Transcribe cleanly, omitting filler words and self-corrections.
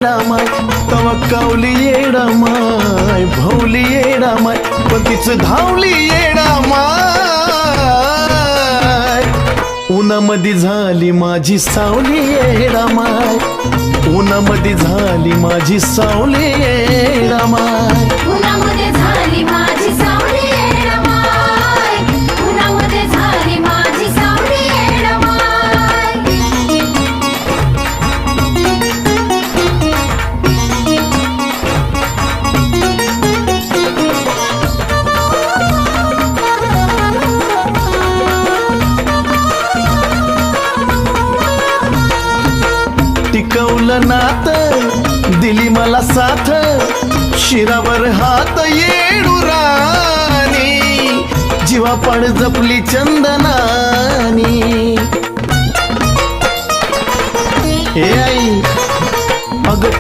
रामाय तवकावली येडामाय भवली येडामाय पण तिचं धावली येडामाय उन्हामध्ये झाली माझी सावली येडामाय उन्हामध्ये झाली माझी सावली येडामाय उन्हामध्ये झाली माझी सावली येडामाय उन्हामध्ये झाली माझी सावली येडामाय टिकवलं नात दिली मला साथ शिरावर हात येडुरानी जीवापाड जपली चंदनानी हे आई अग